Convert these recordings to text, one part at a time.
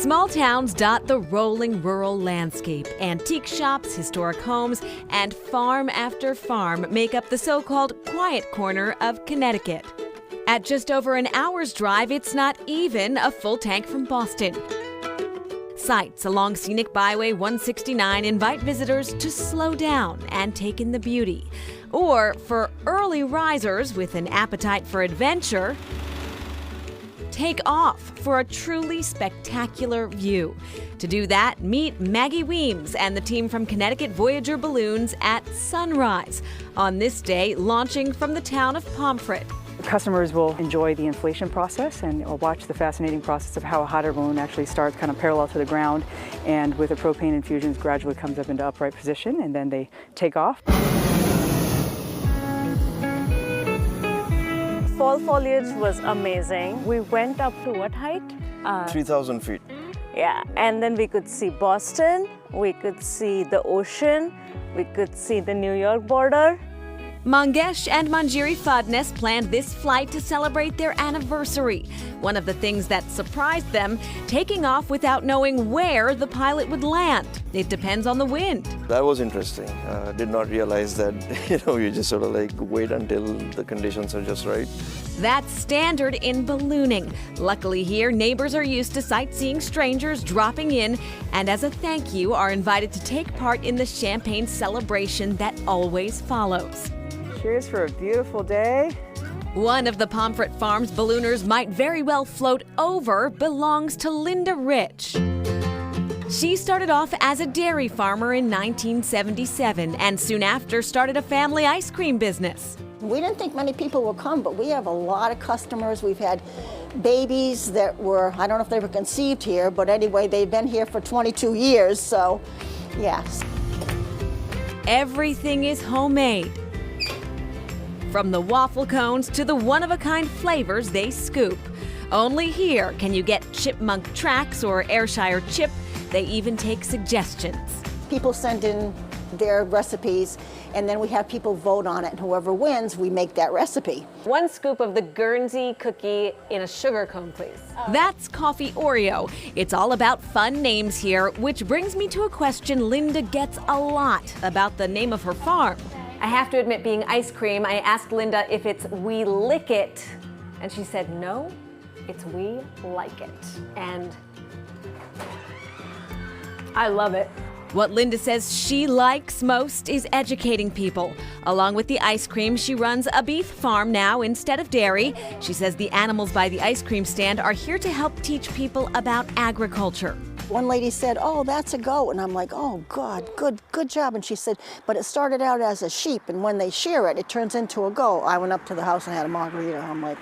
Small towns dot the rolling rural landscape. Antique shops, historic homes, and farm after farm make up the so-called quiet corner of Connecticut. At just over an hour's drive, it's not even a full tank from Boston. Sites along scenic Byway 169 invite visitors to slow down and take in the beauty. Or for early risers with an appetite for adventure, take off for a truly spectacular view. To do that, meet Maggie Weems and the team from Connecticut Voyager Balloons at sunrise on this day, launching from the town of Pomfret. Customers will enjoy the inflation process and watch the fascinating process of how a hot air balloon actually starts kind of parallel to the ground, and with the propane infusions gradually comes up into upright position, and then they take off. Fall foliage was amazing. We went up to what height? 3,000 feet. Yeah, and then we could see Boston, we could see the ocean, we could see the New York border. Mangesh and Manjiri Fadnes planned this flight to celebrate their anniversary. One of the things that surprised them, taking off without knowing where the pilot would land. It depends on the wind. That was interesting. Did not realize that, you just sort of like wait until the conditions are just right. That's standard in ballooning. Luckily here, neighbors are used to sightseeing strangers dropping in, and as a thank you, are invited to take part in the champagne celebration that always follows. Cheers for a beautiful day. One of the Pomfret Farms ballooners might very well float over belongs to Linda Rich. She started off as a dairy farmer in 1977 and soon after started a family ice cream business. We didn't think many people would come, but we have a lot of customers. We've had babies that were, I don't know if they were conceived here, but anyway, they've been here for 22 years, so yes. Everything is homemade. From the waffle cones to the one-of-a-kind flavors they scoop. Only here can you get chipmunk tracks or Ayrshire chip. They even take suggestions. People send in their recipes, and then we have people vote on it, and whoever wins, we make that recipe. One scoop of the Guernsey cookie in a sugar cone, please. That's Coffee Oreo. It's all about fun names here, which brings me to a question Linda gets a lot about the name of her farm. I have to admit, being ice cream, I asked Linda if it's We Lick It, and she said no, it's We Like It. And I love it. What Linda says she likes most is educating people. Along with the ice cream, she runs a beef farm now instead of dairy. She says the animals by the ice cream stand are here to help teach people about agriculture. One lady said, "Oh, that's a goat," and I'm like, "Oh God, good job." And she said, "But it started out as a sheep, and when they shear it, it turns into a goat." I went up to the house and had a margarita. I'm like,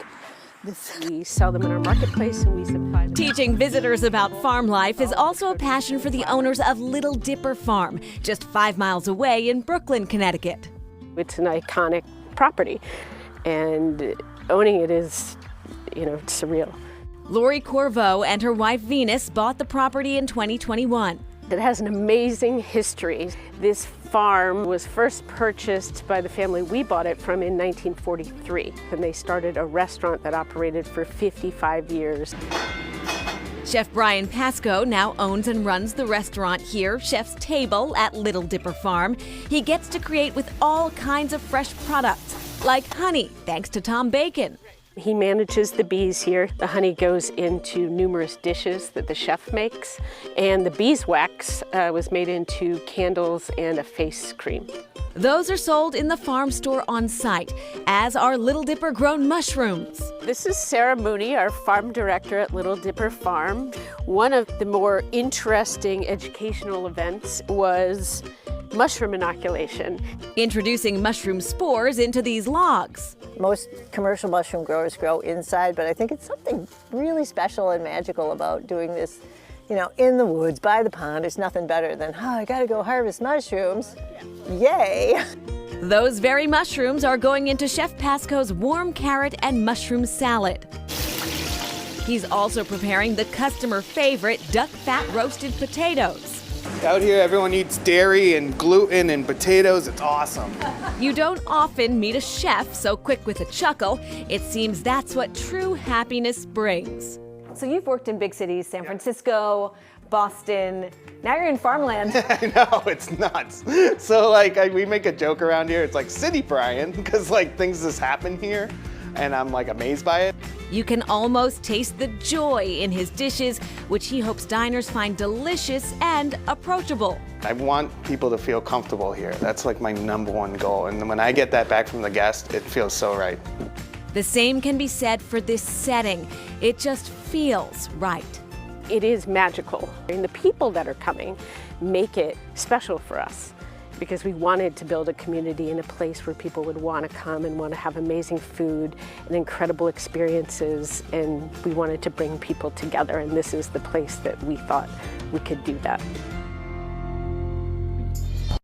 We sell them in our marketplace and we supply them. Teaching visitors about farm life is also a passion for the owners of Little Dipper Farm, just 5 miles away in Brooklyn, Connecticut. It's an iconic property, and owning it is, surreal. Lori Corvo and her wife Venus bought the property in 2021. It has an amazing history. This farm was first purchased by the family we bought it from in 1943, and they started a restaurant that operated for 55 years. Chef Brian Pasco now owns and runs the restaurant here, Chef's Table at Little Dipper Farm. He gets to create with all kinds of fresh products, like honey, thanks to Tom Bacon. He manages the bees here. The honey goes into numerous dishes that the chef makes, and the beeswax was made into candles and a face cream. Those are sold in the farm store on site, as are Little Dipper grown mushrooms. This is Sarah Mooney, our farm director at Little Dipper Farm. One of the more interesting educational events was mushroom inoculation. Introducing mushroom spores into these logs. Most commercial mushroom growers grow inside, but I think it's something really special and magical about doing this, in the woods, by the pond. There's nothing better than, I gotta go harvest mushrooms. Yay! Those very mushrooms are going into Chef Pasco's warm carrot and mushroom salad. He's also preparing the customer favorite duck fat roasted potatoes. Out here, everyone eats dairy and gluten and potatoes. It's awesome. You don't often meet a chef so quick with a chuckle. It seems that's what true happiness brings. So you've worked in big cities, San Francisco, Boston. Now you're in farmland. I know, it's nuts. So like we make a joke around here. It's like City Brian, because like things just happen here, and I'm like amazed by it. You can almost taste the joy in his dishes, which he hopes diners find delicious and approachable. I want people to feel comfortable here. That's like my #1 goal. And when I get that back from the guest, it feels so right. The same can be said for this setting. It just feels right. It is magical, and the people that are coming make it special for us, because we wanted to build a community in a place where people would want to come and want to have amazing food and incredible experiences, and we wanted to bring people together, and this is the place that we thought we could do that.